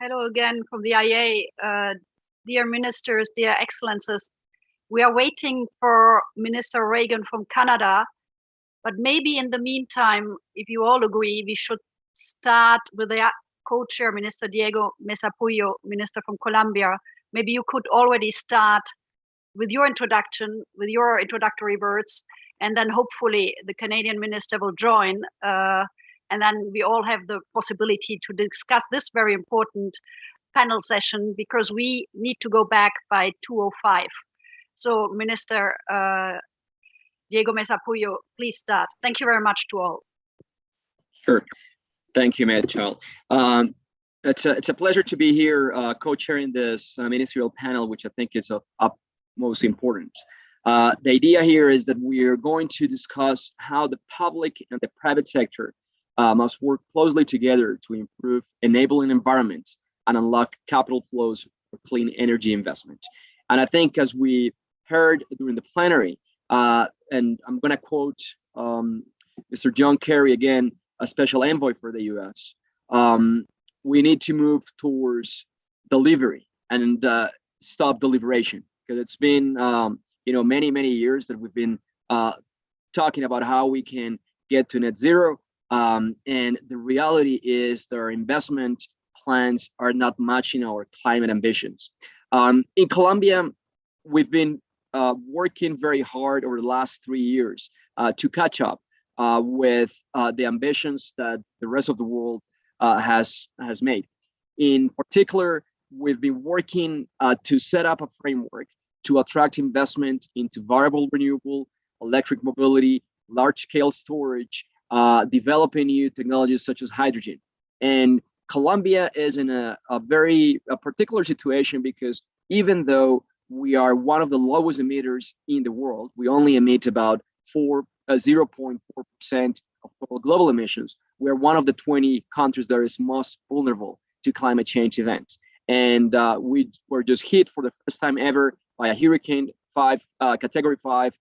Hello again from the IA. Dear ministers, dear excellences, we are waiting for Minister Reagan from Canada, but maybe in the meantime, if you all agree, we should start with the co-chair, Minister Diego Mesa Puyo, Minister from Colombia. Maybe you could already start with your introduction, with your introductory words, and then hopefully the Canadian minister will join. And then we all have the possibility to discuss this very important panel session because we need to go back by 2:05. So Minister Diego Mesa Puyo, please start. Thank you very much to all. Sure. Thank you, Mitchell. It's a pleasure to be here co-chairing this ministerial panel, which I think is of utmost importance. The idea here is that we are going to discuss how the public and the private sector must work closely together to improve enabling environments and unlock capital flows for clean energy investment. And I think as we heard during the plenary, and I'm going to quote Mr. John Kerry again, a special envoy for the US, we need to move towards delivery and stop deliberation, because it's been many years that we've been talking about how we can get to net zero. And the reality is that our investment plans are not matching our climate ambitions. In Colombia, we've been working very hard over the last 3 years to catch up with the ambitions that the rest of the world has made. In particular, we've been working to set up a framework to attract investment into variable renewable, electric mobility, large-scale storage, developing new technologies such as hydrogen. And Colombia is in a very particular situation because even though we are one of the lowest emitters in the world, we only emit about 0.4% of total global emissions. We're one of the 20 countries that is most vulnerable to climate change events. And we were just hit for the first time ever by a hurricane category 5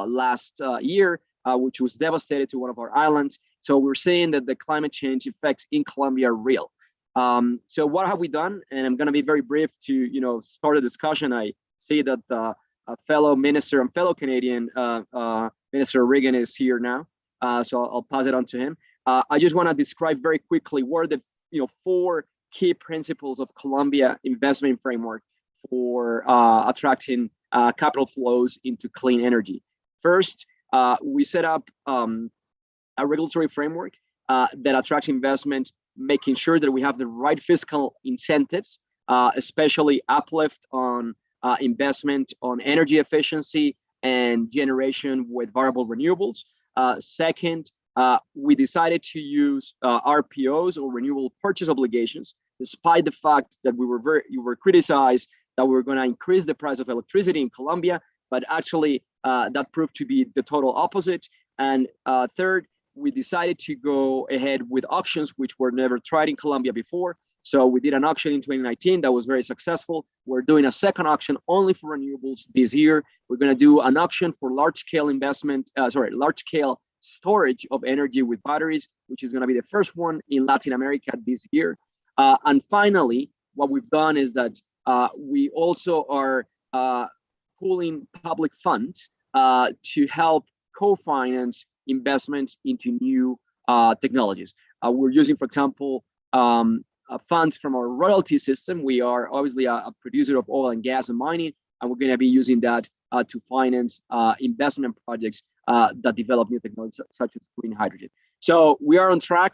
last year, which was devastated to one of our islands. So we're saying that the climate change effects in Colombia are real. So what have we done? And I'm going to be very brief to start a discussion. I see that a fellow minister and fellow Canadian Minister Reagan is here now, so I'll pass it on to him. I just want to describe very quickly what are the 4 key principles of Colombia investment framework for attracting capital flows into clean energy. First, we set up a regulatory framework that attracts investment, making sure that we have the right fiscal incentives, especially uplift on investment on energy efficiency and generation with variable renewables. Second, we decided to use RPOs or renewable purchase obligations, despite the fact that you were criticized that we were going to increase the price of electricity in Colombia, but actually that proved to be the total opposite. And third, we decided to go ahead with auctions, which were never tried in Colombia before. So we did an auction in 2019 that was very successful. We're doing a second auction only for renewables this year. We're going to do an auction for large-scale storage of energy with batteries, which is going to be the first one in Latin America this year. And finally, what we've done is that we also are pooling public funds to help co-finance investments into new technologies. We're using, for example, funds from our royalty system. We are obviously a producer of oil and gas and mining, and we're going to be using that to finance investment projects that develop new technologies such as green hydrogen. So we are on track.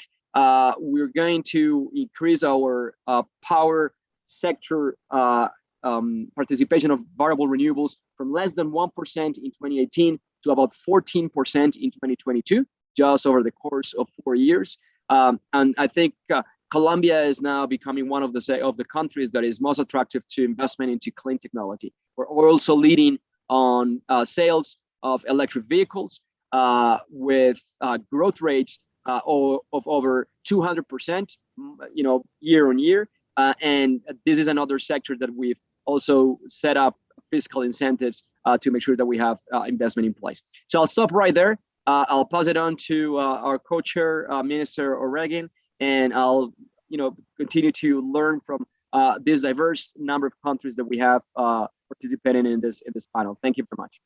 We're going to increase our power sector participation of variable renewables from less than 1% in 2018 to about 14% in 2022, just over the course of 4 years. And I think Colombia is now becoming one of the countries that is most attractive to investment into clean technology. We're also leading on sales of electric vehicles with growth rates of over 200%, year on year. And this is another sector that we've also set up fiscal incentives to make sure that we have investment in place. So I'll stop right there. I'll pass it on to our co-chair, Minister O'Regan, and I'll continue to learn from this diverse number of countries that we have participating in this panel. Thank you very much.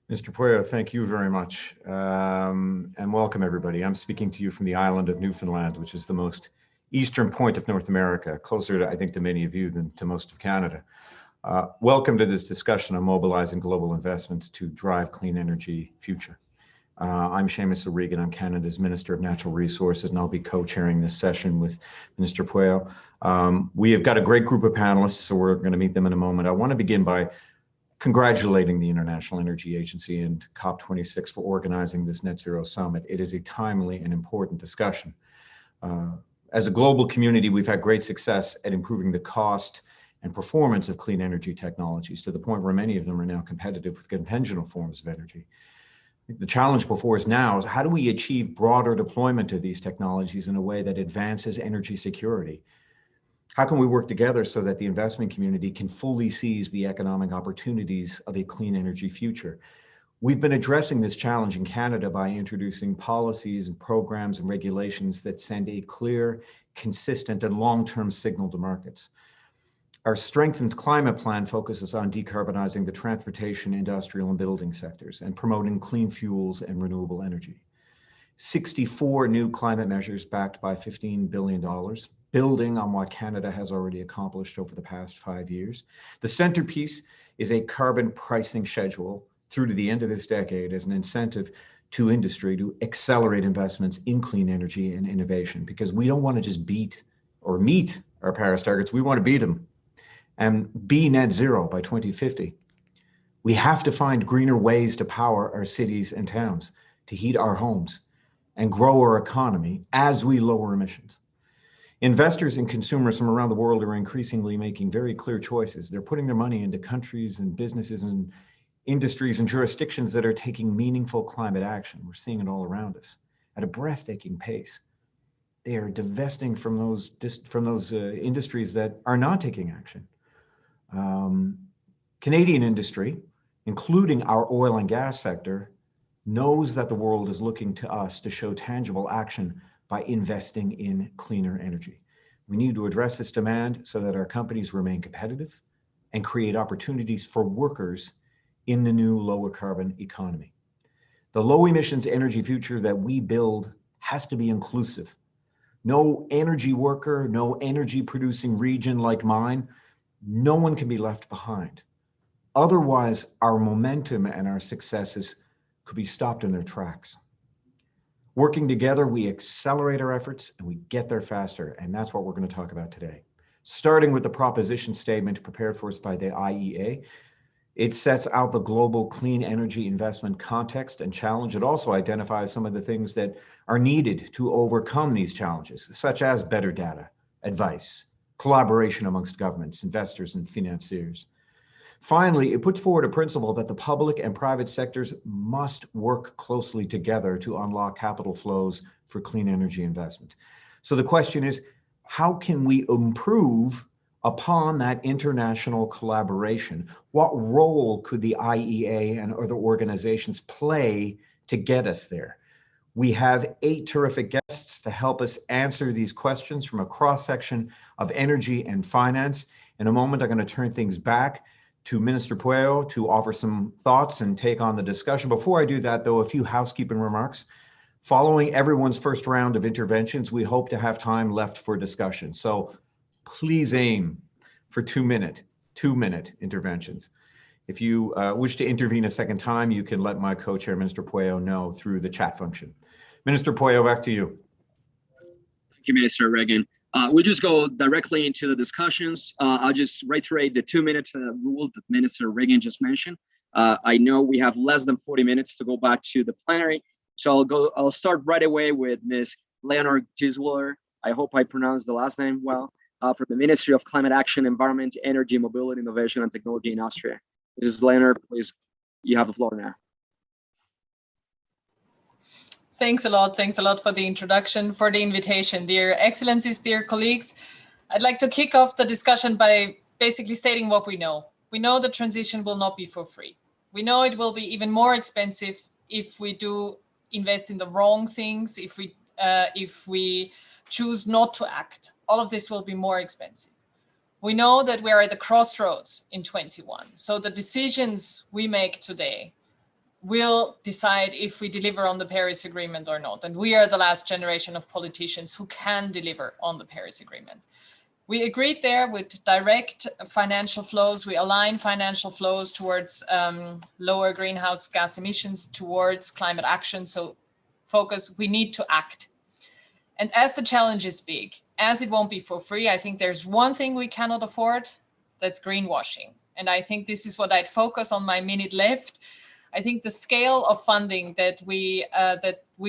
Mr. Pueyo, thank you very much, and welcome everybody. I'm speaking to you from the island of Newfoundland, which is the most eastern point of North America, closer to, I think, to many of you than to most of Canada. Welcome to this discussion on mobilizing global investments to drive clean energy future. I'm Seamus O'Regan. I'm Canada's Minister of Natural Resources, and I'll be co-chairing this session with Minister Pueyo. We have got a great group of panelists, so we're going to meet them in a moment. I want to begin by congratulating the International Energy Agency and COP26 for organizing this Net Zero Summit. It is a timely and important discussion. As a global community, we've had great success at improving the cost and performance of clean energy technologies to the point where many of them are now competitive with conventional forms of energy. The challenge before us now is how do we achieve broader deployment of these technologies in a way that advances energy security? How can we work together so that the investment community can fully seize the economic opportunities of a clean energy future? We've been addressing this challenge in Canada by introducing policies and programs and regulations that send a clear, consistent, and long-term signal to markets. Our strengthened climate plan focuses on decarbonizing the transportation, industrial, and building sectors and promoting clean fuels and renewable energy. 64 new climate measures backed by $15 billion, building on what Canada has already accomplished over the past 5 years. The centerpiece is a carbon pricing schedule through to the end of this decade as an incentive to industry to accelerate investments in clean energy and innovation, because we don't want to just beat or meet our Paris targets, we want to beat them and be net zero by 2050. We have to find greener ways to power our cities and towns, to heat our homes, and grow our economy as we lower emissions. Investors and consumers from around the world are increasingly making very clear choices. They're putting their money into countries and businesses and industries and jurisdictions that are taking meaningful climate action. We're seeing it all around us at a breathtaking pace. They are divesting from those industries that are not taking action. Canadian industry, including our oil and gas sector, knows that the world is looking to us to show tangible action by investing in cleaner energy. We need to address this demand so that our companies remain competitive and create opportunities for workers in the new lower carbon economy. The low emissions energy future that we build has to be inclusive. No energy worker, no energy producing region like mine, no one can be left behind. Otherwise, our momentum and our successes could be stopped in their tracks. Working together, we accelerate our efforts and we get there faster. And that's what we're going to talk about today. Starting with the proposition statement prepared for us by the IEA. It sets out the global clean energy investment context and challenge. It also identifies some of the things that are needed to overcome these challenges, such as better data, advice, collaboration amongst governments, investors, and financiers. Finally, it puts forward a principle that the public and private sectors must work closely together to unlock capital flows for clean energy investment. So the question is, how can we improve upon that international collaboration? What role could the IEA and other organizations play to get us there? We have 8 terrific guests to help us answer these questions from a cross-section of energy and finance. In a moment, I'm going to turn things back to Minister Pueyo to offer some thoughts and take on the discussion. Before I do that, though, a few housekeeping remarks. Following everyone's first round of interventions, we hope to have time left for discussion. So please aim for 2-minute interventions. If you wish to intervene a second time, you can let my co-chair, Minister Pueyo, know through the chat function. Minister Pueyo, back to you. Thank you, Minister Reagan. We'll just go directly into the discussions. I'll just reiterate the 2-minute rule that Minister Reagan just mentioned. I know we have less than 40 minutes to go back to the plenary, so I'll start right away with Ms. Leonor Giswiller. I hope I pronounced the last name well, from the Ministry of Climate Action, Environment, Energy, Mobility, Innovation, and Technology in Austria. Mrs. Leonor, please, you have the floor now. Thanks a lot for the introduction, for the invitation. Dear Excellencies, dear colleagues, I'd like to kick off the discussion by basically stating what we know. We know the transition will not be for free. We know it will be even more expensive if we do invest in the wrong things, if we choose not to act. all of this will be more expensive. We know that we are at the crossroads in 21. So the decisions we make today will decide if we deliver on the Paris Agreement or not. And we are the last generation of politicians who can deliver on the Paris Agreement. We agreed there with direct financial flows. We align financial flows towards lower greenhouse gas emissions, towards climate action. So focus, we need to act. And as the challenge is big, as it won't be for free, I think there's one thing we cannot afford, that's greenwashing. And I think this is what I'd focus on my minute left. I think the scale of funding that we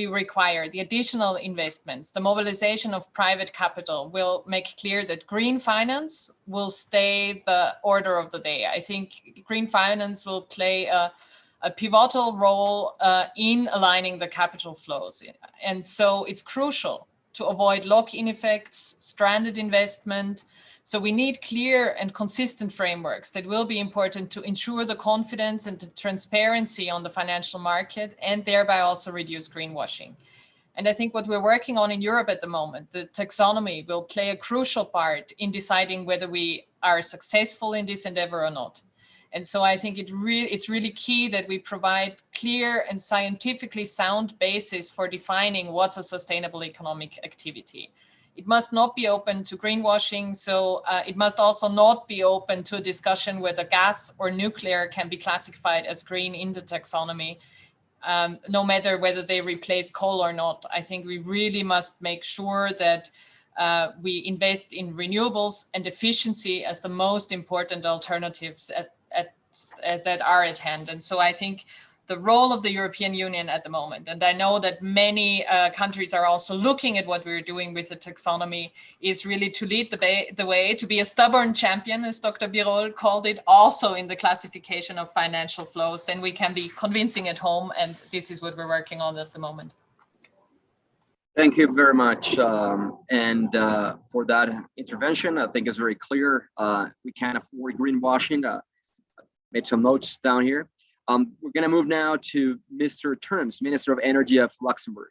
require, the additional investments, the mobilization of private capital will make clear that green finance will stay the order of the day. I think green finance will play a pivotal role in aligning the capital flows. And so it's crucial to avoid lock-in effects, stranded investment. So we need clear and consistent frameworks that will be important to ensure the confidence and the transparency on the financial market, and thereby also reduce greenwashing. And I think what we're working on in Europe at the moment, the taxonomy, will play a crucial part in deciding whether we are successful in this endeavor or not. And so I think it's really key that we provide clear and scientifically sound basis for defining what's a sustainable economic activity. It must not be open to greenwashing. So it must also not be open to a discussion whether gas or nuclear can be classified as green in the taxonomy, no matter whether they replace coal or not. I think we really must make sure that we invest in renewables and efficiency as the most important alternatives that are at hand. And so I think the role of the European Union at the moment, and I know that many countries are also looking at what we're doing with the taxonomy, is really to lead the way, to be a stubborn champion, as Dr. Birol called it, also in the classification of financial flows. Then we can be convincing at home, and this is what we're working on at the moment. Thank you very much. For that intervention, I think it's very clear. We can't afford greenwashing. Made some notes down here. We're going to move now to Mr. Terms, Minister of Energy of Luxembourg.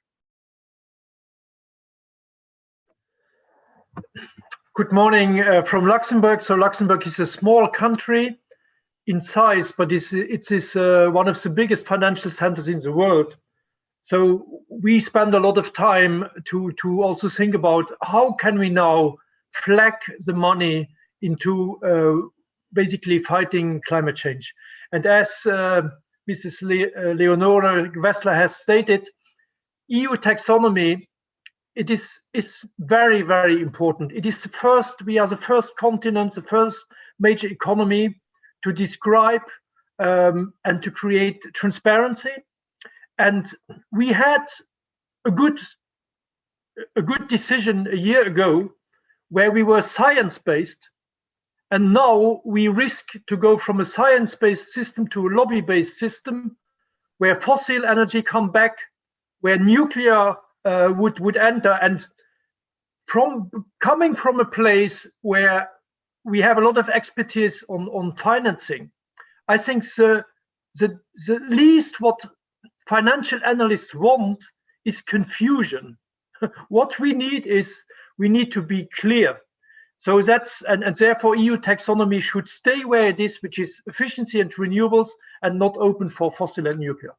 Good morning from Luxembourg. So Luxembourg is a small country in size, but it is one of the biggest financial centers in the world. So we spend a lot of time to also think about how can we now flag the money into basically fighting climate change. And as Mrs. Leonore Wessler has stated, EU taxonomy, it is very, very important. It is we are the first continent, the first major economy to describe and to create transparency. And we had a good decision a year ago where we were science-based. And now we risk to go from a science-based system to a lobby-based system where fossil energy come back, where nuclear would enter. And coming from a place where we have a lot of expertise on financing, I think the least what financial analysts want is confusion. What we need to be clear. So that's, and therefore EU taxonomy should stay where it is, which is efficiency and renewables, and not open for fossil and nuclear.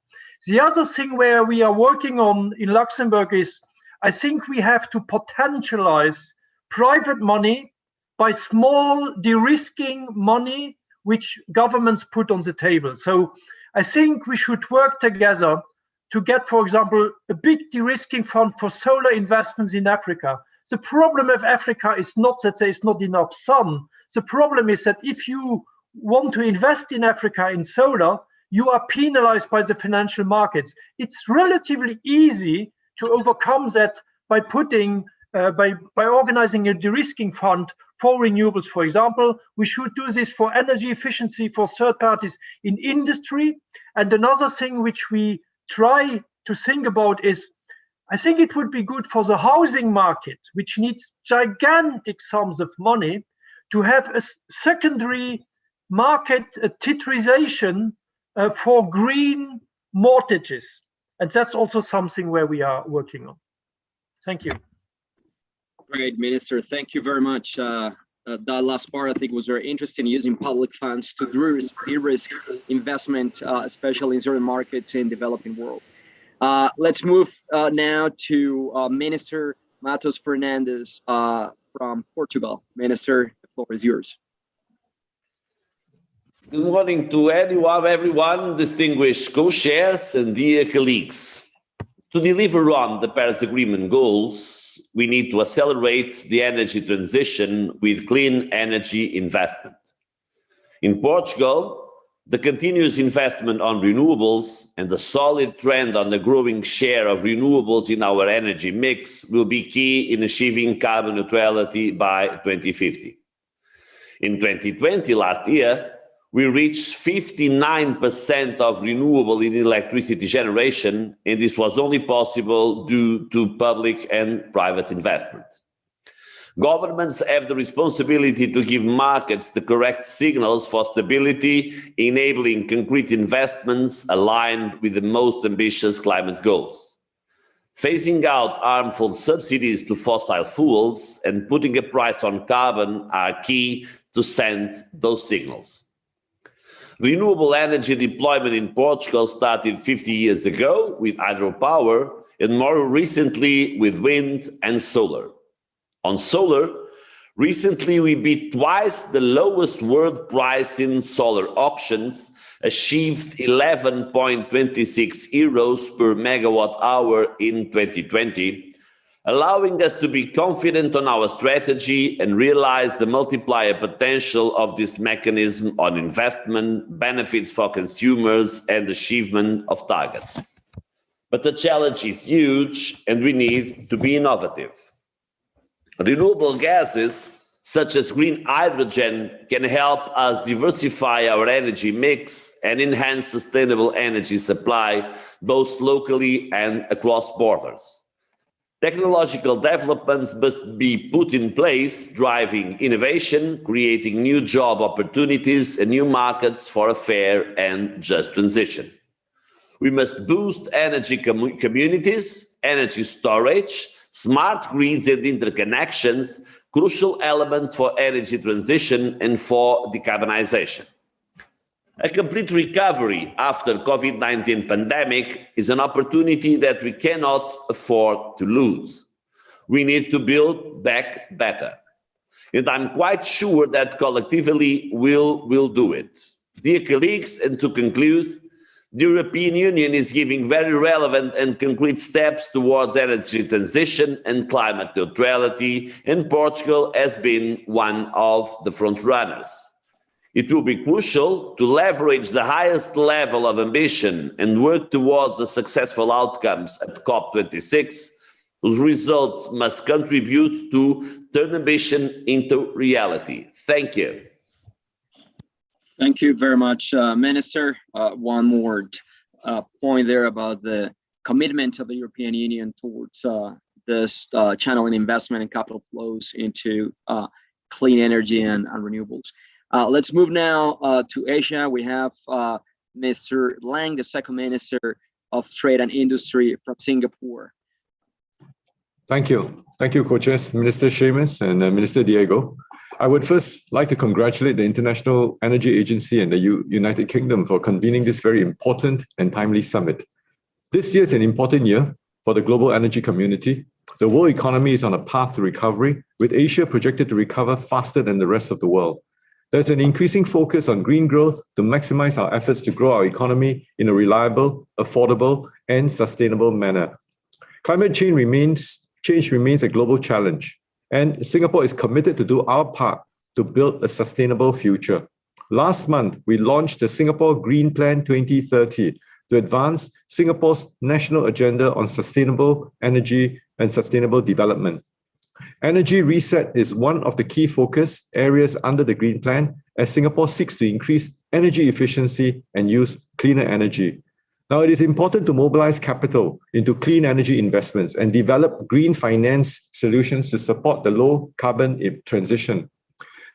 The other thing where we are working on in Luxembourg is, I think we have to potentialize private money by small de-risking money, which governments put on the table. So I think we should work together to get, for example, a big de-risking fund for solar investments in Africa. The problem of Africa is not that there is not enough sun. The problem is that if you want to invest in Africa in solar, you are penalized by the financial markets. It's relatively easy to overcome that by organizing a de-risking fund for renewables, for example. We should do this for energy efficiency for third parties in industry. And another thing which we try to think about is, I think it would be good for the housing market, which needs gigantic sums of money, to have a secondary market titrization for green mortgages. And that's also something where we are working on. Thank you. Great, Minister. Thank you very much. That last part, I think, was very interesting, using public funds to de-risk investment, especially in certain markets in developing world. Let's move now to Minister Matos Fernandes from Portugal. Minister, the floor is yours. Good morning to everyone, distinguished co-chairs and dear colleagues. To deliver on the Paris Agreement goals, we need to accelerate the energy transition with clean energy investment. In Portugal, the continuous investment on renewables and the solid trend on the growing share of renewables in our energy mix will be key in achieving carbon neutrality by 2050. In 2020, last year, we reached 59% of renewable in electricity generation, and this was only possible due to public and private investment. Governments have the responsibility to give markets the correct signals for stability, enabling concrete investments aligned with the most ambitious climate goals. Phasing out harmful subsidies to fossil fuels and putting a price on carbon are key to send those signals. Renewable energy deployment in Portugal started 50 years ago with hydropower and more recently with wind and solar. On solar, recently we beat twice the lowest world price in solar auctions, achieved 11.26 euros per megawatt hour in 2020, allowing us to be confident on our strategy and realize the multiplier potential of this mechanism on investment, benefits for consumers, and achievement of targets. But the challenge is huge, and we need to be innovative. Renewable gases, such as green hydrogen, can help us diversify our energy mix and enhance sustainable energy supply, both locally and across borders. Technological developments must be put in place, driving innovation, creating new job opportunities and new markets for a fair and just transition. We must boost energy communities, energy storage, smart grids and interconnections, crucial elements for energy transition and for decarbonization. A complete recovery after COVID-19 pandemic is an opportunity that we cannot afford to lose. We need to build back better. And I'm quite sure that collectively we'll do it. Dear colleagues, and to conclude, the European Union is giving very relevant and concrete steps towards energy transition and climate neutrality, and Portugal has been one of the front runners. It will be crucial to leverage the highest level of ambition and work towards the successful outcomes at COP26, whose results must contribute to turn ambition into reality. Thank you. Thank you very much, Minister. One more point there about the commitment of the European Union towards this channeling investment and capital flows into clean energy and renewables. Let's move now to Asia. We have Mr. Lang, the second Minister of Trade and Industry from Singapore. Thank you. Thank you, co-chairs, Minister Seamus and Minister Diego. I would first like to congratulate the International Energy Agency and the United Kingdom for convening this very important and timely summit. This year is an important year for the global energy community. The world economy is on a path to recovery, with Asia projected to recover faster than the rest of the world. There's an increasing focus on green growth to maximize our efforts to grow our economy in a reliable, affordable, and sustainable manner. Climate change remains a global challenge, and Singapore is committed to do our part to build a sustainable future. Last month, we launched the Singapore Green Plan 2030 to advance Singapore's national agenda on sustainable energy and sustainable development. Energy reset is one of the key focus areas under the Green Plan as Singapore seeks to increase energy efficiency and use cleaner energy. Now, it is important to mobilize capital into clean energy investments and develop green finance solutions to support the low carbon transition.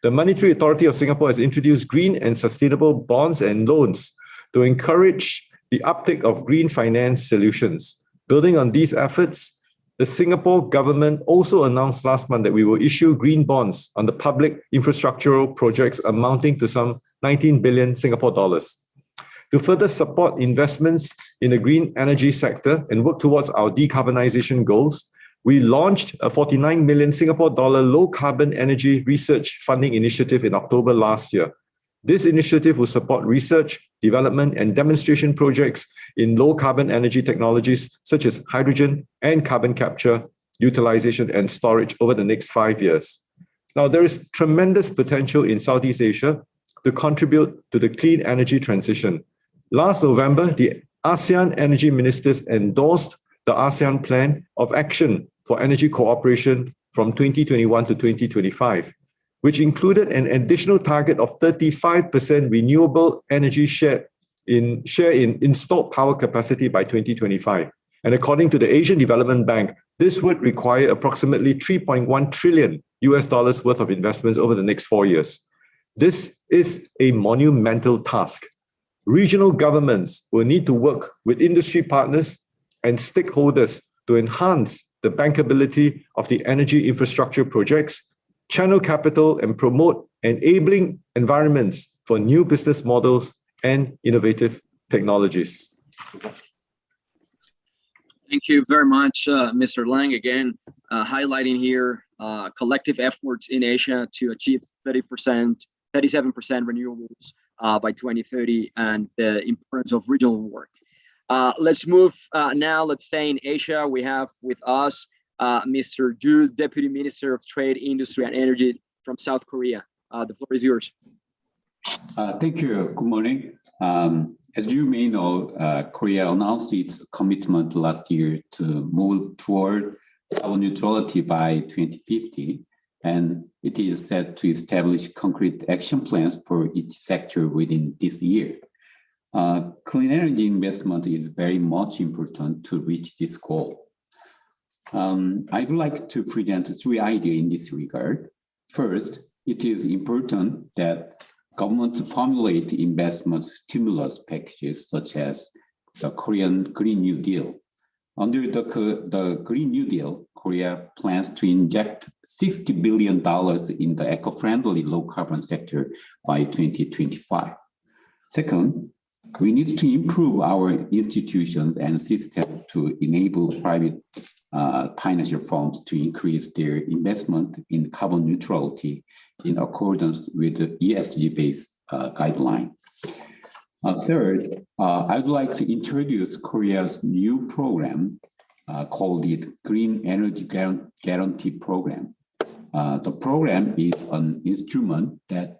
The Monetary Authority of Singapore has introduced green and sustainable bonds and loans to encourage the uptake of green finance solutions. Building on these efforts, the Singapore government also announced last month that we will issue green bonds on the public infrastructural projects amounting to some 19 billion Singapore dollars. To further support investments in the green energy sector and work towards our decarbonization goals, we launched a 49 million Singapore dollar low carbon energy research funding initiative in October last year. This initiative will support research, development, and demonstration projects in low carbon energy technologies such as hydrogen and carbon capture, utilization, and storage over the next 5 years. Now, there is tremendous potential in Southeast Asia to contribute to the clean energy transition. Last November, the ASEAN energy ministers endorsed the ASEAN Plan of Action for Energy Cooperation from 2021 to 2025, which included an additional target of 35% renewable energy share in installed power capacity by 2025. And according to the Asian Development Bank, this would require approximately $3.1 trillion worth of investments over the next 4 years. This is a monumental task. Regional governments will need to work with industry partners and stakeholders to enhance the bankability of the energy infrastructure projects, channel capital, and promote enabling environments for new business models and innovative technologies. Thank you very much, Mr. Lang, again, highlighting here collective efforts in Asia to achieve 37% renewables by 2030 and the importance of regional work. Let's move now, let's stay in Asia. We have with us Mr. Ju, Deputy Minister of Trade, Industry and Energy from South Korea. The floor is yours. Thank you. Good morning. As you may know, Korea announced its commitment last year to move toward carbon neutrality by 2050, and it is set to establish concrete action plans for each sector within this year. Clean energy investment is very much important to reach this goal. I would like to present 3 ideas in this regard. First, it is important that governments formulate investment stimulus packages such as the Korean Green New Deal. Under the Green New Deal, Korea plans to inject $60 billion in the eco-friendly low-carbon sector by 2025. Second, we need to improve our institutions and systems to enable private financial firms to increase their investment in carbon neutrality in accordance with the ESG-based guideline. Third, I would like to introduce Korea's new program called the Green Energy Guarantee Program. The program is an instrument that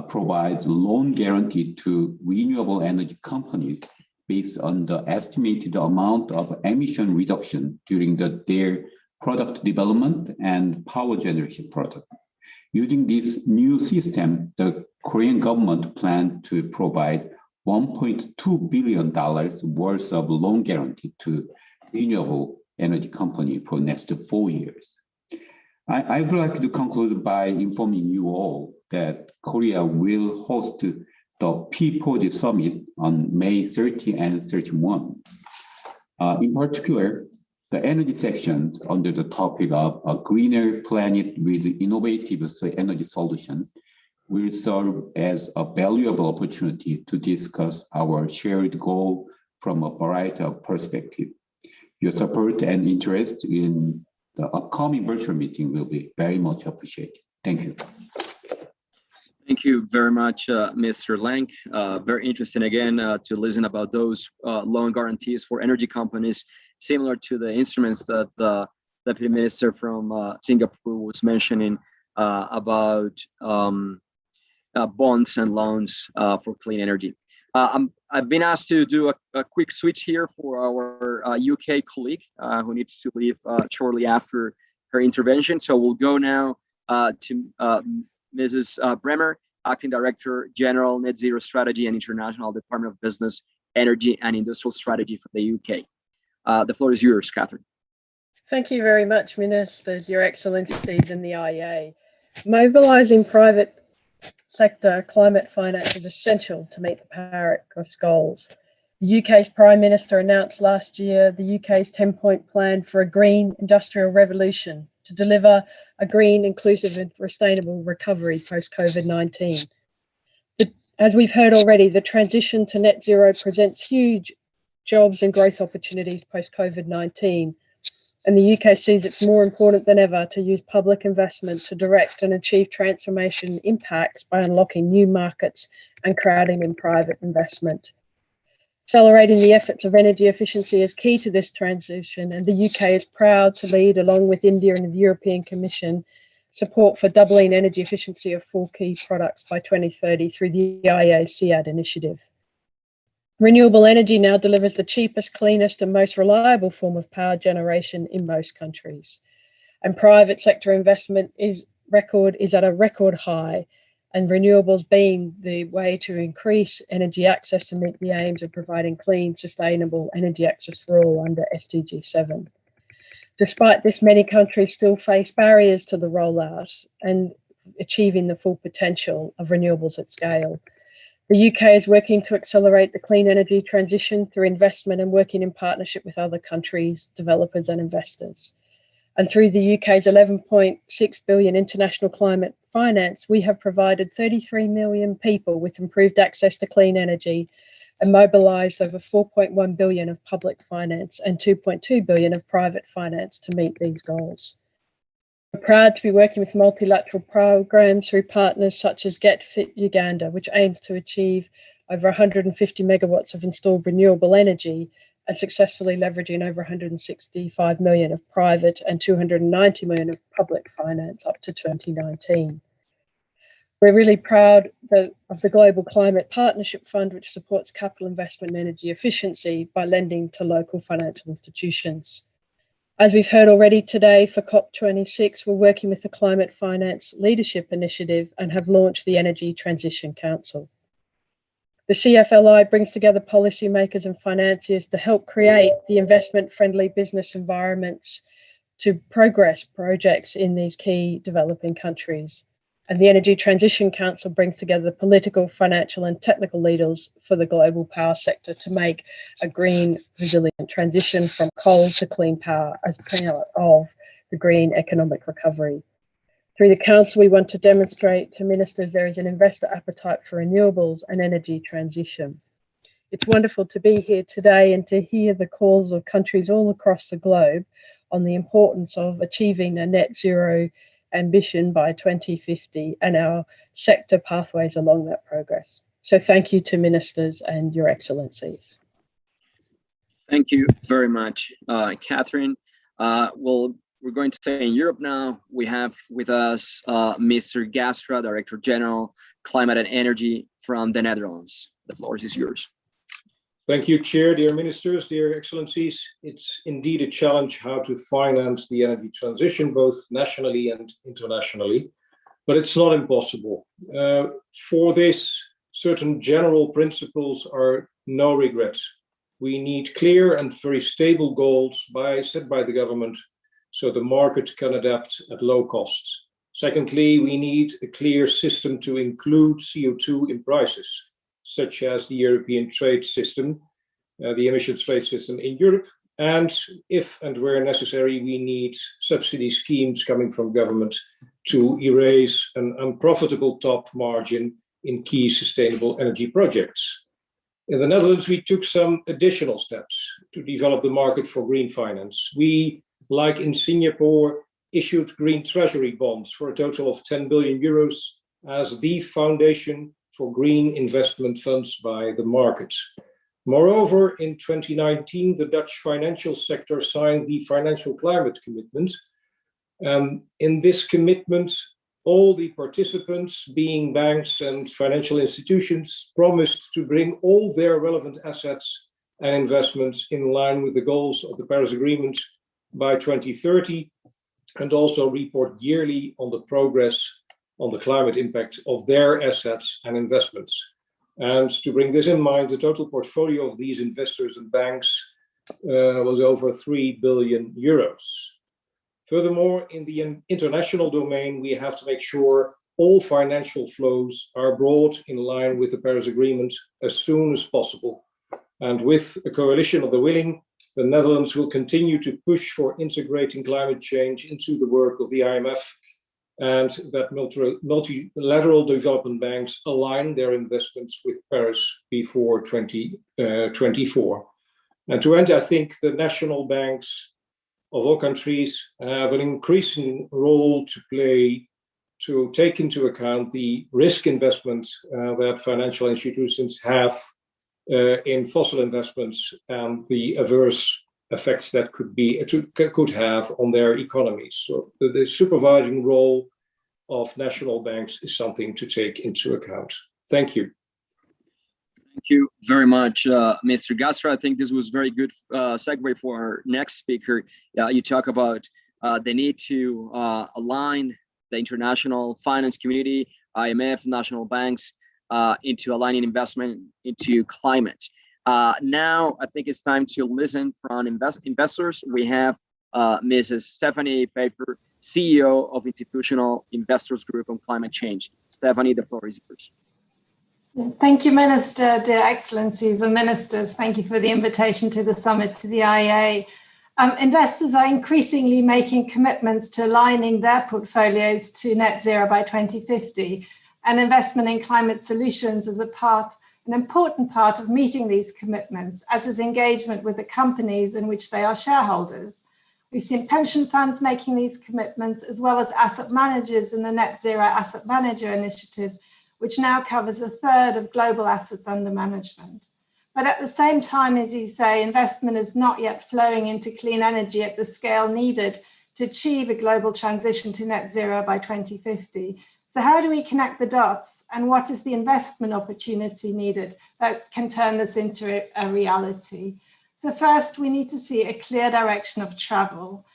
provides loan guarantee to renewable energy companies based on the estimated amount of emission reduction during their product development and power generation product. Using this new system, the Korean government plans to provide $1.2 billion worth of loan guarantee to renewable energy company for the next 4 years. I would like to conclude by informing you all that Korea will host the P40 Summit on May 30 and 31. In particular, the energy section under the topic of a greener planet with innovative energy solution will serve as a valuable opportunity to discuss our shared goal from a variety of perspectives. Your support and interest in the upcoming virtual meeting will be very much appreciated. Thank you. Thank you very much, Mr. Lang. Very interesting again to listen about those loan guarantees for energy companies, similar to the instruments that the Deputy Minister from Singapore was mentioning about bonds and loans for clean energy. I've been asked to do a quick switch here for our UK colleague who needs to leave shortly after her intervention. So we'll go now to Mrs. Bremer, Acting Director General, Net Zero Strategy and International Department of Business, Energy and Industrial Strategy for the UK. The floor is yours, Catherine. Thank you very much, Ministers, Your Excellencies in the IEA. Mobilising private sector climate finance is essential to meet the Paris goals. The UK's Prime Minister announced last year the UK's 10-point plan for a green industrial revolution to deliver a green, inclusive and sustainable recovery post-COVID-19. As we've heard already, the transition to net zero presents huge jobs and growth opportunities post-COVID-19. And the UK sees it's more important than ever to use public investment to direct and achieve transformation impacts by unlocking new markets and crowding in private investment. Accelerating the efforts of energy efficiency is key to this transition, and the UK is proud to lead, along with India and the European Commission, support for doubling energy efficiency of 4 key products by 2030 through the IEA-CEAD initiative. Renewable energy now delivers the cheapest, cleanest and most reliable form of power generation in most countries. And private sector investment is at a record high, and renewables being the way to increase energy access to meet the aims of providing clean, sustainable energy access for all under SDG 7. Despite this, many countries still face barriers to the rollout and achieving the full potential of renewables at scale. The UK is working to accelerate the clean energy transition through investment and working in partnership with other countries, developers and investors. And through the UK's 11.6 billion international climate finance, we have provided 33 million people with improved access to clean energy and mobilised over 4.1 billion of public finance and 2.2 billion of private finance to meet these goals. We're proud to be working with multilateral programs through partners such as Get Fit Uganda, which aims to achieve over 150 megawatts of installed renewable energy and successfully leveraging over 165 million of private and 290 million of public finance up to 2019. We're really proud of the Global Climate Partnership Fund, which supports capital investment and energy efficiency by lending to local financial institutions. As we've heard already today, for COP26, we're working with the Climate Finance Leadership Initiative and have launched the Energy Transition Council. The CFLI brings together policymakers and financiers to help create the investment-friendly business environments to progress projects in these key developing countries. And the Energy Transition Council brings together the political, financial and technical leaders for the global power sector to make a green, resilient transition from coal to clean power as part of the green economic recovery. Through the Council, we want to demonstrate to ministers there is an investor appetite for renewables and energy transition. It's wonderful to be here today and to hear the calls of countries all across the globe on the importance of achieving a net zero ambition by 2050 and our sector pathways along that progress. So thank you to ministers and your excellencies. Thank you very much, Catherine. Well, we're going to stay in Europe now. We have with us Mr. Gastra, Director General, Climate and Energy from the Netherlands. The floor is yours. Thank you, Chair, dear ministers, dear excellencies. It's indeed a challenge how to finance the energy transition, both nationally and internationally, but it's not impossible. For this, certain general principles are no regrets. We need clear and very stable goals set by the government so the market can adapt at low costs. Secondly, we need a clear system to include CO2 in prices, such as the European trade system, the emissions trade system in Europe. And if and where necessary, we need subsidy schemes coming from government to erase an unprofitable top margin in key sustainable energy projects. In the Netherlands, we took some additional steps to develop the market for green finance. We, like in Singapore, issued green treasury bonds for a total of 10 billion euros as the foundation for green investment funds by the market. Moreover, in 2019, the Dutch financial sector signed the Financial Climate Commitment. In this commitment, all the participants, being banks and financial institutions, promised to bring all their relevant assets and investments in line with the goals of the Paris Agreement by 2030, and also report yearly on the progress on the climate impact of their assets and investments. And to bring this in mind, the total portfolio of these investors and banks was over 3 billion euros. Furthermore, in the international domain, we have to make sure all financial flows are brought in line with the Paris Agreement as soon as possible. And with a coalition of the willing, the Netherlands will continue to push for integrating climate change into the work of the IMF, and that multilateral development banks align their investments with Paris before 2024. And to end, I think the national banks of all countries have an increasing role to play to take into account the risk investments that financial institutions have in fossil investments and the adverse effects that could have on their economies. So the supervising role of national banks is something to take into account. Thank you. Thank you very much, Mr. Gasser. I think this was very good segue for our next speaker. You talk about the need to align the international finance community, IMF, national banks, into aligning investment into climate. Now, I think it's time to listen from investors. We have Mrs. Stephanie Pfeiffer, CEO of Institutional Investors Group on Climate Change. Stephanie, the floor is yours. Thank you, Minister, dear Excellencies and Ministers. Thank you for the invitation to the summit to the IEA. Investors are increasingly making commitments to aligning their portfolios to net zero by 2050, and investment in climate solutions is an important part of meeting these commitments, as is engagement with the companies in which they are shareholders. We've seen pension funds making these commitments, as well as asset managers in the Net Zero Asset Manager initiative, which now covers a third of global assets under management. But at the same time, as you say, investment is not yet flowing into clean energy at the scale needed to achieve a global transition to net zero by 2050. So how do we connect the dots, and what is the investment opportunity needed that can turn this into a reality? So first, we need to see a clear direction of travel.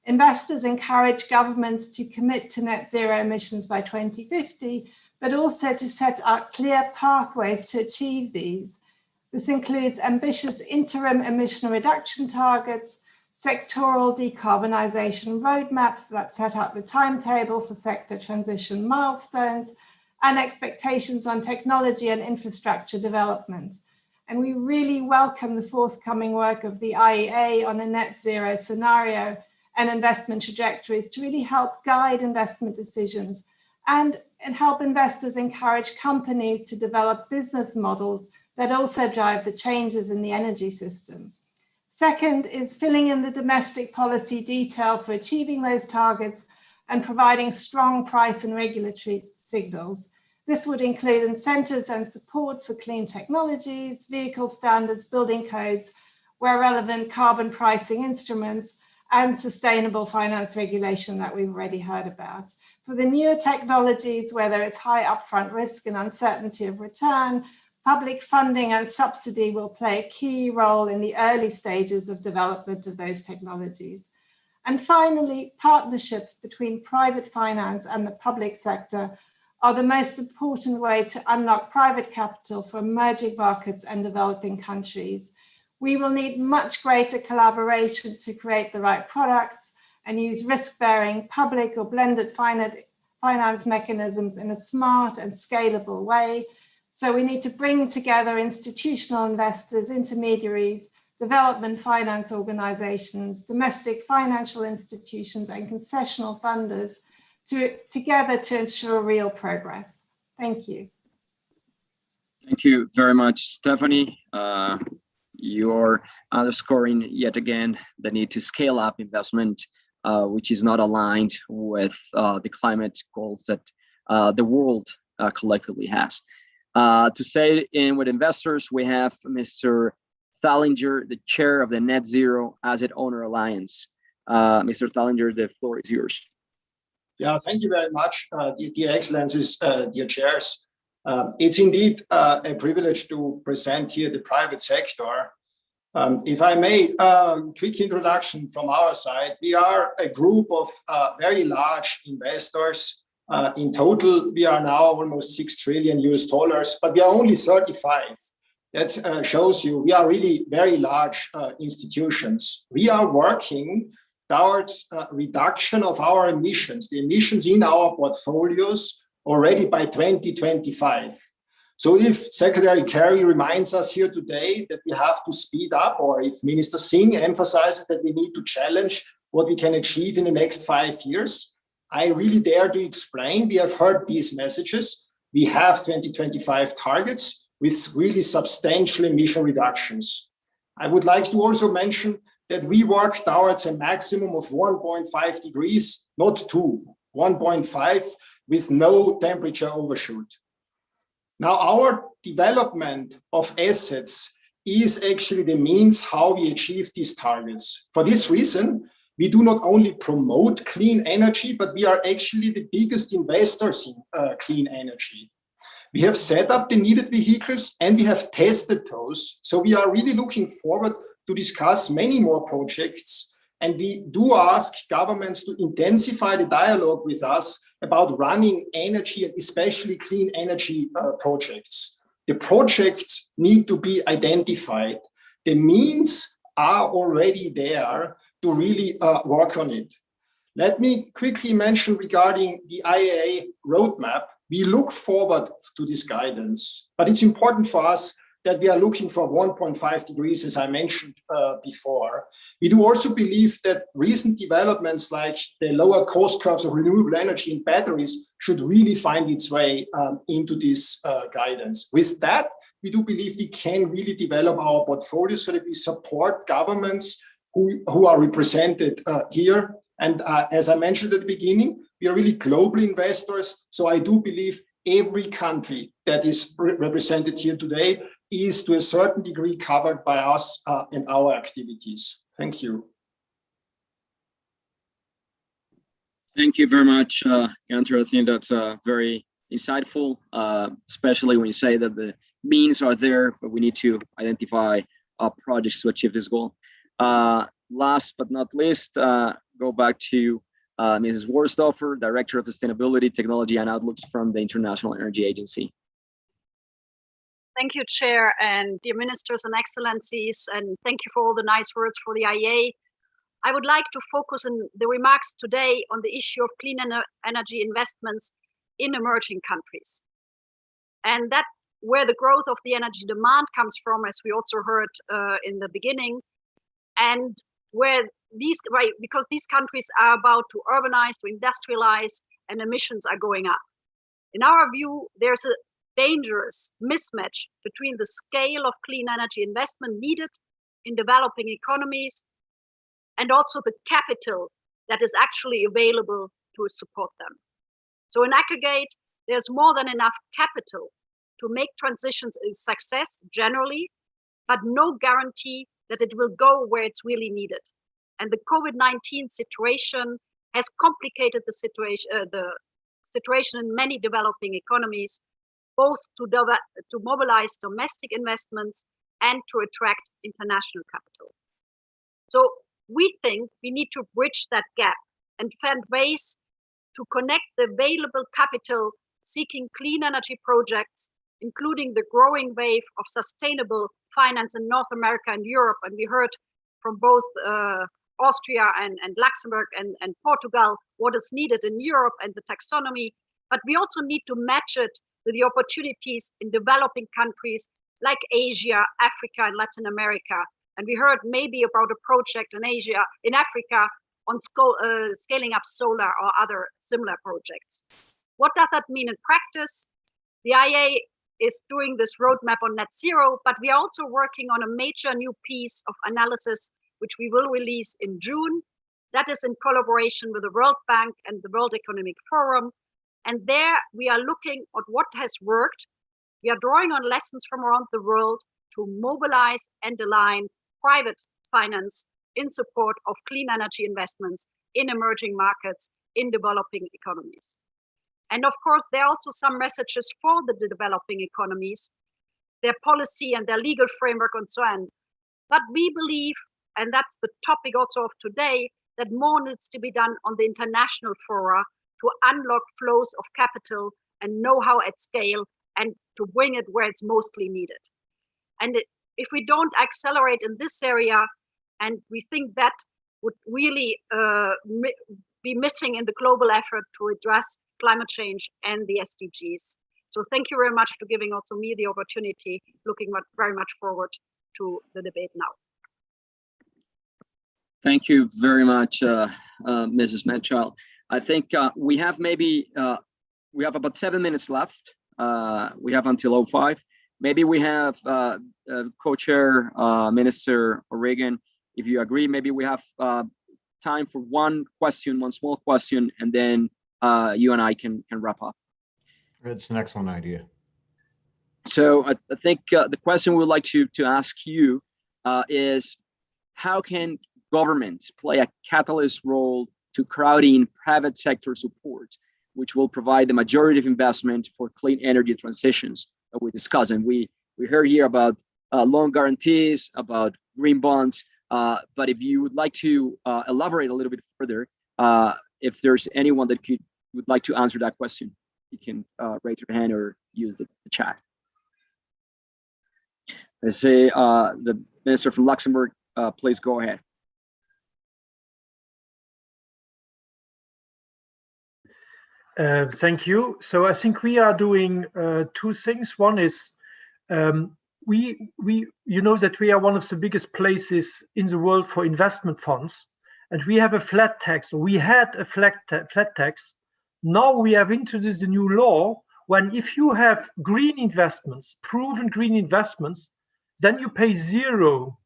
Investors encourage governments to commit to net zero emissions by 2050, but also to set out clear pathways to achieve these. This includes ambitious interim emission reduction targets, sectoral decarbonisation roadmaps that set out the timetable for sector transition milestones, and expectations on technology and infrastructure development. And we really welcome the forthcoming work of the IEA on a net zero scenario and investment trajectories to really help guide investment decisions and help investors encourage companies to develop business models that also drive the changes in the energy system. Second is filling in the domestic policy detail for achieving those targets and providing strong price and regulatory signals. This would include incentives and support for clean technologies, vehicle standards, building codes, where relevant carbon pricing instruments, and sustainable finance regulation that we've already heard about. For the newer technologies, where there is high upfront risk and uncertainty of return, public funding and subsidy will play a key role in the early stages of development of those technologies. And finally, partnerships between private finance and the public sector are the most important way to unlock private capital for emerging markets and developing countries. We will need much greater collaboration to create the right products and use risk-bearing public or blended finance mechanisms in a smart and scalable way. So we need to bring together institutional investors, intermediaries, development finance organizations, domestic financial institutions, and concessional funders together to ensure real progress. Thank you. Thank you very much, Stephanie. You're underscoring yet again the need to scale up investment, which is not aligned with the climate goals that the world collectively has. To say in with investors, we have Mr. Thallinger, the chair of the Net Zero Asset Owner Alliance. Mr. Thallinger, the floor is yours. Yeah, thank you very much, dear Excellencies, dear chairs. It's indeed a privilege to present here the private sector. If I may, quick introduction from our side. We are a group of very large investors. In total, we are now almost $6 trillion, but we are only 35. That shows you we are really very large institutions. We are working towards reduction of our emissions, the emissions in our portfolios already by 2025. So if Secretary Kerry reminds us here today that we have to speed up, or if Minister Singh emphasizes that we need to challenge what we can achieve in the next 5 years, I really dare to explain. We have heard these messages. We have 2025 targets with really substantial emission reductions. I would like to also mention that we work towards a maximum of 1.5 degrees, not 2, 1.5, with no temperature overshoot. Now, our development of assets is actually the means how we achieve these targets. For this reason, we do not only promote clean energy, but we are actually the biggest investors in clean energy. We have set up the needed vehicles and we have tested those. So we are really looking forward to discuss many more projects. And we do ask governments to intensify the dialogue with us about running energy and especially clean energy projects. The projects need to be identified. The means are already there to really work on it. Let me quickly mention regarding the IEA roadmap. We look forward to this guidance, but it's important for us that we are looking for 1.5 degrees, as I mentioned before. We do also believe that recent developments like the lower cost curves of renewable energy in batteries should really find its way into this guidance. With that, we do believe we can really develop our portfolio so that we support governments who are represented here. And as I mentioned at the beginning, we are really global investors. So I do believe every country that is represented here today is to a certain degree covered by us and our activities. Thank you. Thank you very much, Gunther. I think that's very insightful, especially when you say that the means are there, but we need to identify projects to achieve this goal. Last but not least, go back to Mrs. Warstoffer, Director of Sustainability, Technology and Outlooks from the International Energy Agency. Thank you, Chair, and dear Ministers and Excellencies, and thank you for all the nice words for the IEA. I would like to focus in the remarks today on the issue of clean energy investments in emerging countries. And that where the growth of the energy demand comes from, as we also heard in the beginning, and where because these countries are about to urbanize, to industrialize, and emissions are going up. In our view, there's a dangerous mismatch between the scale of clean energy investment needed in developing economies and also the capital that is actually available to support them. So in aggregate, there's more than enough capital to make transitions a success generally, but no guarantee that it will go where it's really needed. And the COVID-19 situation has complicated the situation in many developing economies, both to mobilize domestic investments and to attract international capital. So we think we need to bridge that gap and find ways to connect the available capital seeking clean energy projects, including the growing wave of sustainable finance in North America and Europe. And we heard from both Austria and Luxembourg and Portugal what is needed in Europe and the taxonomy. But we also need to match it with the opportunities in developing countries like Asia, Africa, and Latin America. And we heard maybe about a project in Africa on scaling up solar or other similar projects. What does that mean in practice? The IEA is doing this roadmap on net zero, but we are also working on a major new piece of analysis, which we will release in June. That is in collaboration with the World Bank and the World Economic Forum. And there we are looking at what has worked. We are drawing on lessons from around the world to mobilize and align private finance in support of clean energy investments in emerging markets, in developing economies. And of course, there are also some messages for the developing economies, their policy and their legal framework and so on. But we believe, and that's the topic also of today, that more needs to be done on the international fora to unlock flows of capital and know-how at scale and to bring it where it's mostly needed. And if we don't accelerate in this area, and we think that would really be missing in the global effort to address climate change and the SDGs. So thank you very much for giving also me the opportunity, looking very much forward to the debate now. Thank you very much, Mrs. Medchild. I think we have about 7 minutes left. We have until 05. Maybe we have co-chair Minister O'Regan, if you agree, maybe we have time for one small question, and then you and I can wrap up. It's an excellent idea. So I think the question we would like to ask you is, how can governments play a catalyst role to crowd in private sector support, which will provide the majority of investment for clean energy transitions that we discussed? And we heard here about loan guarantees, about green bonds, but if you would like to elaborate a little bit further, if there's anyone that would like to answer that question, you can raise your hand or use the chat. Let's say the Minister from Luxembourg, please go ahead. Thank you. So I think we are doing two things. One is you know that we are one of the biggest places in the world for investment funds, and we have a flat tax. We had a flat tax. Now we have introduced a new law when if you have green investments, proven green investments, then you pay zero.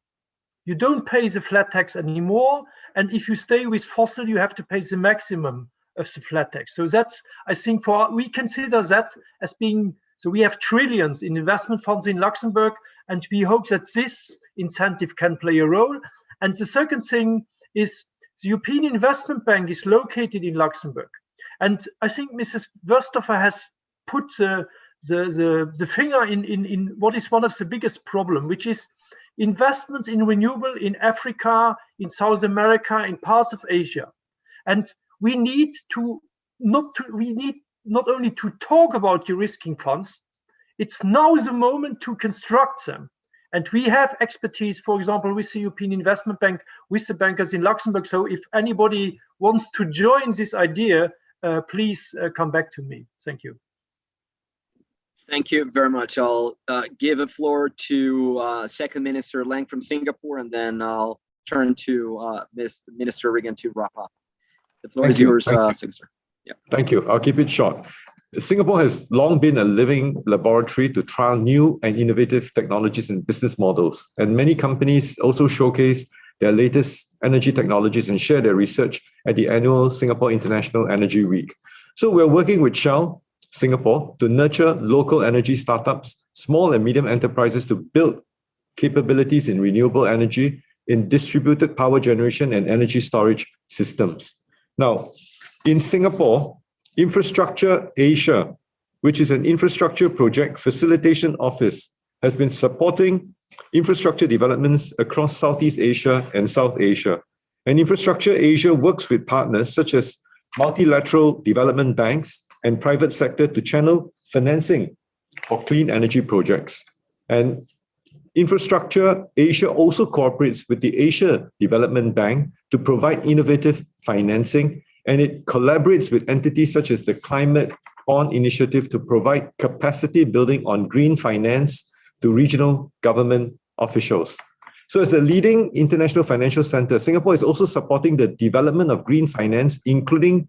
You don't pay the flat tax anymore. And if you stay with fossil, you have to pay the maximum of the flat tax. So that's, I think, we consider that as being, so we have trillions in investment funds in Luxembourg, and we hope that this incentive can play a role. And the second thing is the European Investment Bank is located in Luxembourg. And I think Mrs. Wörsthofer has put the finger in what is one of the biggest problems, which is investments in renewable in Africa, in South America, in parts of Asia. And we need not only to talk about de-risking funds, it's now the moment to construct them. And we have expertise, for example, with the European Investment Bank, with the bankers in Luxembourg. So if anybody wants to join this idea, please come back to me. Thank you. Thank you very much. I'll give the floor to Second Minister Lang from Singapore, and then I'll turn to Minister Regan to wrap up. The floor is yours, Singapore. Yeah. Thank you. I'll keep it short. Singapore has long been a living laboratory to trial new and innovative technologies and business models. And many companies also showcase their latest energy technologies and share their research at the annual Singapore International Energy Week. So we're working with Shell Singapore to nurture local energy startups, small and medium enterprises to build capabilities in renewable energy, in distributed power generation and energy storage systems. Now, in Singapore, Infrastructure Asia, which is an infrastructure project facilitation office, has been supporting infrastructure developments across Southeast Asia and South Asia. And Infrastructure Asia works with partners such as multilateral development banks and private sector to channel financing for clean energy projects. And Infrastructure Asia also cooperates with the Asia Development Bank to provide innovative financing, and it collaborates with entities such as the Climate Bond Initiative to provide capacity building on green finance to regional government officials. So as a leading international financial center, Singapore is also supporting the development of green finance, including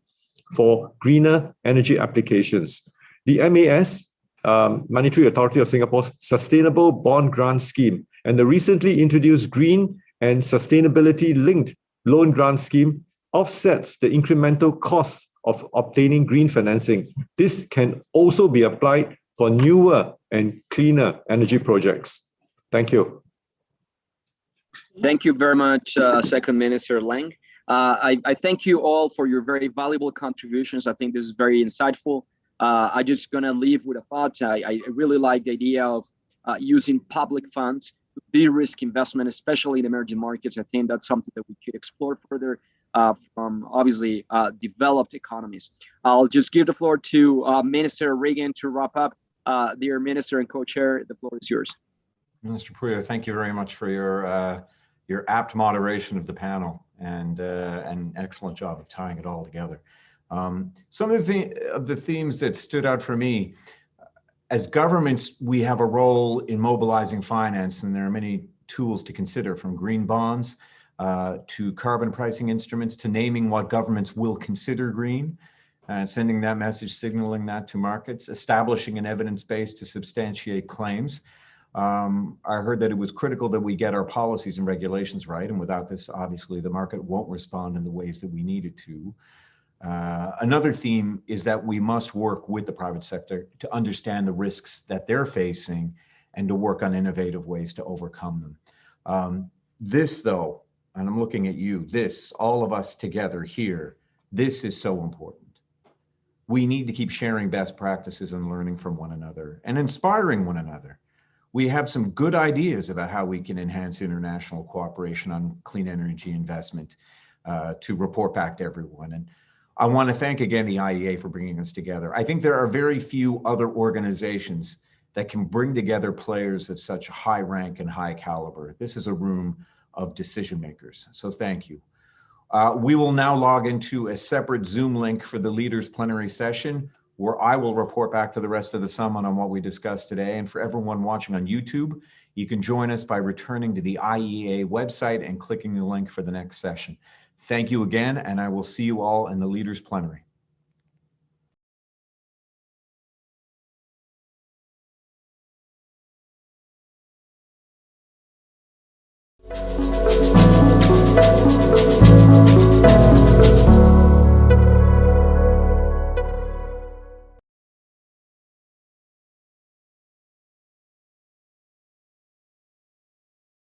for greener energy applications. The MAS, Monetary Authority of Singapore's Sustainable Bond Grant Scheme, and the recently introduced Green and Sustainability Linked Loan Grant Scheme offsets the incremental cost of obtaining green financing. This can also be applied for newer and cleaner energy projects. Thank you. Thank you very much, Second Minister Lang. I thank you all for your very valuable contributions. I think this is very insightful. I'm just going to leave with a thought. I really like the idea of using public funds to de-risk investment, especially in emerging markets. I think that's something that we could explore further from obviously developed economies. I'll just give the floor to Minister Regan to wrap up. Dear Minister and Co-Chair, the floor is yours. Minister Puyo, thank you very much for your apt moderation of the panel and an excellent job of tying it all together. Some of the themes that stood out for me, as governments, we have a role in mobilizing finance, and there are many tools to consider, from green bonds to carbon pricing instruments, to naming what governments will consider green, sending that message, signaling that to markets, establishing an evidence base to substantiate claims. I heard that it was critical that we get our policies and regulations right, and without this, obviously, the market won't respond in the ways that we need it to. Another theme is that we must work with the private sector to understand the risks that they're facing and to work on innovative ways to overcome them. This, though, and I'm looking at you, this, all of us together here, this is so important. We need to keep sharing best practices and learning from one another and inspiring one another. We have some good ideas about how we can enhance international cooperation on clean energy investment to report back to everyone. And I want to thank again the IEA for bringing us together. I think there are very few other organizations that can bring together players of such high rank and high caliber. This is a room of decision makers, so thank you. We will now log into a separate Zoom link for the leaders plenary session, where I will report back to the rest of the summit on what we discussed today. And for everyone watching on YouTube, you can join us by returning to the IEA website and clicking the link for the next session. Thank you again, and I will see you all in the leaders plenary.